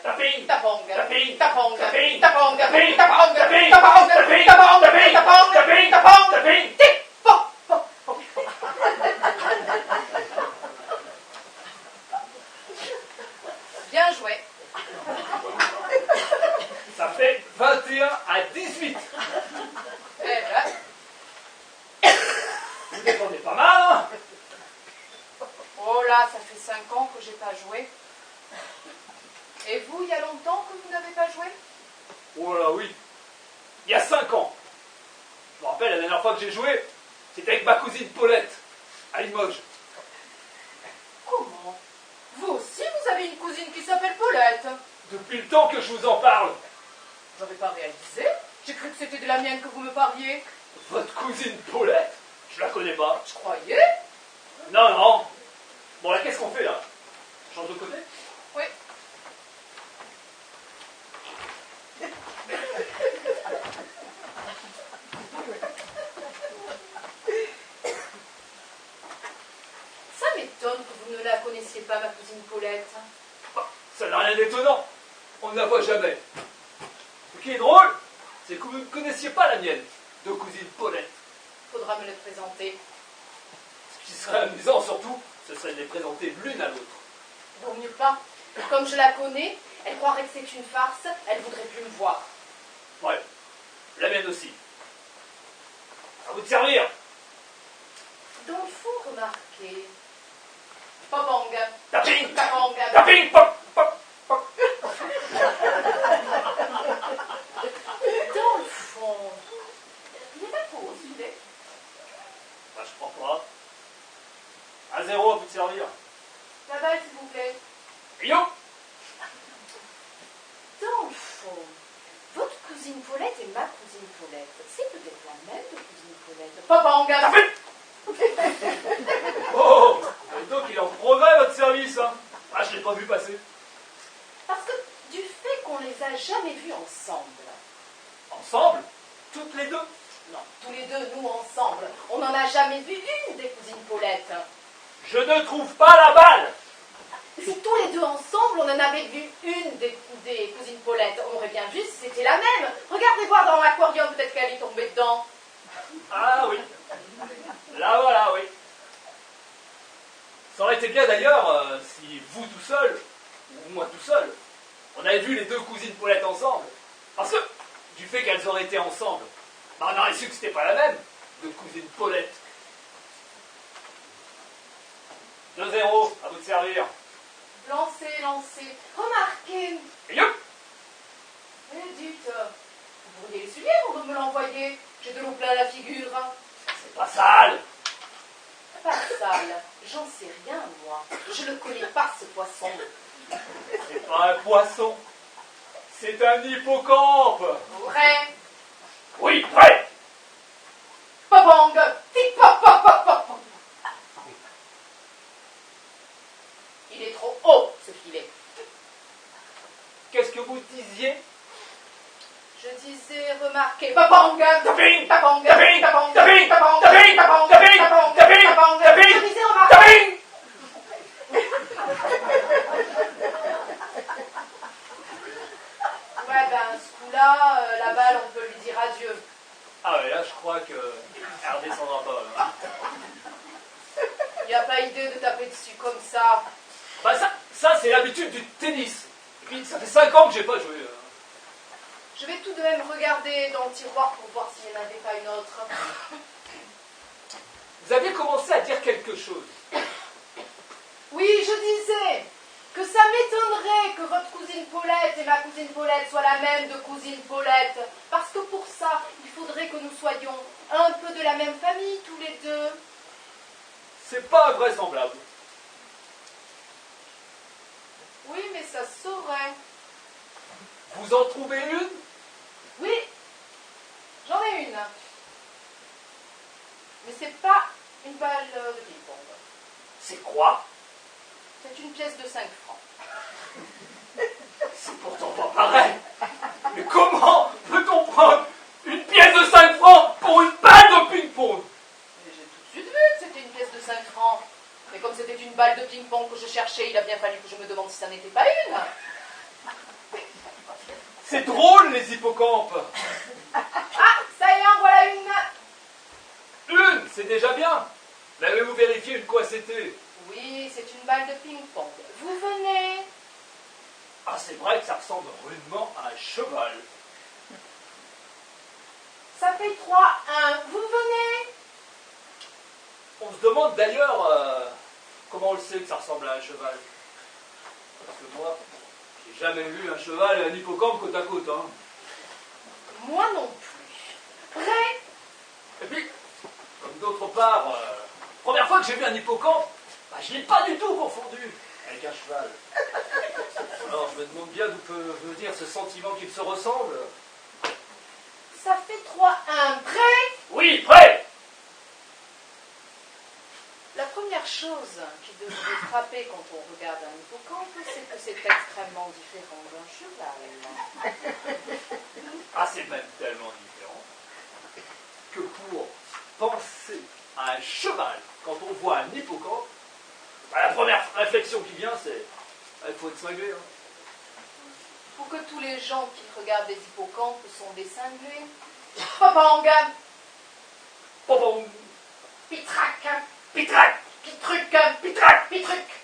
taping, tapong, taping, tapong, taping, tapong, taping, tapong, taping, tapong, taping, tapong, taping, tapong, taping, tapong, taping. tic, pop, pop, pop. Bien joué. Ça fait 21-18. Eh ben, Vous défendez pas mal, hein? oh là, ça fait 5 ans que j'ai pas joué. Et vous, il y a longtemps que vous n'avez pas joué? Oh là oui. Il y a 5 ans. Je me rappelle, la dernière fois que j'ai joué, c'était avec ma cousine Paulette, à Limoges. Comment? Vous aussi, vous avez une cousine qui s'appelle Paulette? Depuis le temps que je vous en parle. Vous n'avez pas réalisé? J'ai cru que c'était de la mienne que vous me parliez. Votre cousine Paulette? Je la connais pas. Je croyais. Non, non. Bon, là, qu'est-ce qu'on fait, là? Change de côté? Oui. Ça m'étonne que vous ne la connaissiez pas, ma cousine Paulette. Bah, ça n'a rien d'étonnant. On ne la voit jamais. Ce qui est drôle, c'est que vous ne connaissiez pas la mienne, de cousine Paulette. Faudra me le présenter. Ce qui serait amusant, surtout, ce serait de les présenter l'une à l'autre. Vaut mieux pas. Comme je la connais, elle croirait que c'est une farce, elle voudrait plus me voir. Ouais, la mienne aussi. À vous de servir. Dans le fond, remarquez. Popong. Taping, Tapong. taping, pop, pop, pop. Dans le fond, il n'est pas faux, celui-là. Bah, je crois pas. À 0, à vous de servir. La balle, s'il vous plaît. Et yo! Dans le fond, votre cousine Paulette et ma cousine Paulette, c'est peut-être la même de cousine Paulette. Popong. Taping! Oh! Et donc, il est en progrès, votre service, hein? Ah, je l'ai pas vu passer. Parce que du fait qu'on les a jamais vus ensemble. Ensemble? Toutes les deux? Non, tous les deux, nous ensemble. On n'en a jamais vu une des cousines Paulette. Je ne trouve pas la balle! Si tous les deux ensemble, on en avait vu une des cousines Paulette, on aurait bien vu si c'était la même. Regardez voir dans l'aquarium, peut-être qu'elle est tombée dedans. Ah oui. Là voilà, oui. Ça aurait été bien d'ailleurs si vous tout seul, ou moi tout seul, on avait vu les deux cousines Paulette ensemble. Parce que, du fait qu'elles auraient été ensemble, bah, on aurait su que c'était pas la même, de cousine Paulette. 2-0, à vous de servir. Lancez, lancez. Remarquez. Et youp! Eh, dites, vous pourriez l'essuyer avant de me l'envoyer. J'ai de l'eau plein la figure. C'est pas sale! Pas sale. J'en sais rien, moi. Je ne connais pas ce poisson. C'est pas un poisson, c'est un hippocampe! Vrai. Oui, prêt! Popong. Tic pop pop pop pop. Il est trop haut, ce filet. Qu'est-ce que vous disiez? Je disais, remarquez. Popong. Taping! Tapong. Taping! Tapong. Taping! Tapong. Taping! Tapong. Taping! Tapong. Taping! Tapong. Taping! Je disais, remarquez. Taping! Ouais, ben, ce coup-là, la balle, on peut lui dire adieu. Ah ouais, là je crois que elle redescendra pas. Là. Il n'y a pas idée de taper dessus comme ça. Bah ça c'est l'habitude du tennis. Et puis ça fait 5 ans que j'ai pas joué. Je vais tout de même regarder dans le tiroir pour voir s'il n'y en avait pas une autre. Vous aviez commencé à dire quelque chose. Oui, je disais que ça m'étonnerait que votre cousine Paulette et ma cousine Paulette soient la même de cousine Paulette. Parce que pour ça, il faudrait que nous soyons un peu de la même famille, tous les deux. C'est pas invraisemblable. Oui, mais ça se saurait. Vous en trouvez une? Oui, j'en ai une. Mais c'est pas une balle de ping-pong. C'est quoi? C'est une pièce de 5 francs. C'est pourtant pas pareil. Mais comment peut-on prendre une pièce de 5 francs pour une balle de ping-pong? Mais j'ai tout de suite vu que c'était une pièce de 5 francs. Mais comme c'était une balle de ping-pong que je cherchais, il a bien fallu que je me demande si ça n'était pas une. C'est drôle, les hippocampes. Ah, ça y est, en voilà une. Une, c'est déjà bien. L'avez-vous vérifié de quoi c'était? Oui, c'est une balle de ping-pong. Vous venez. Ah, c'est vrai que ça ressemble rudement à un cheval. Ça fait 3-1. Vous venez. On se demande d'ailleurs comment on le sait que ça ressemble à un cheval. Parce que moi, j'ai jamais vu un cheval et un hippocampe côte à côte. Hein. Moi non plus. Prêt? Et puis, comme d'autre part, première fois que j'ai vu un hippocampe, bah, je ne l'ai pas du tout confondu avec un cheval. Alors je me demande bien d'où peut venir ce sentiment qu'ils se ressemblent. Ça fait 3-1. Prêt? Oui, prêt! La première chose qui devrait frapper quand on regarde un hippocampe, c'est que c'est extrêmement différent d'un cheval. Ah, c'est même tellement différent que pour penser à un cheval quand on voit un hippocampe, bah, la première réflexion qui vient, c'est il faut être cinglé. Hein. Pour que tous les gens qui regardent les hippocampes sont des cinglés. Popang, Pom-pom, pitrac, pitrac, pitruc, pitrac. pitruc.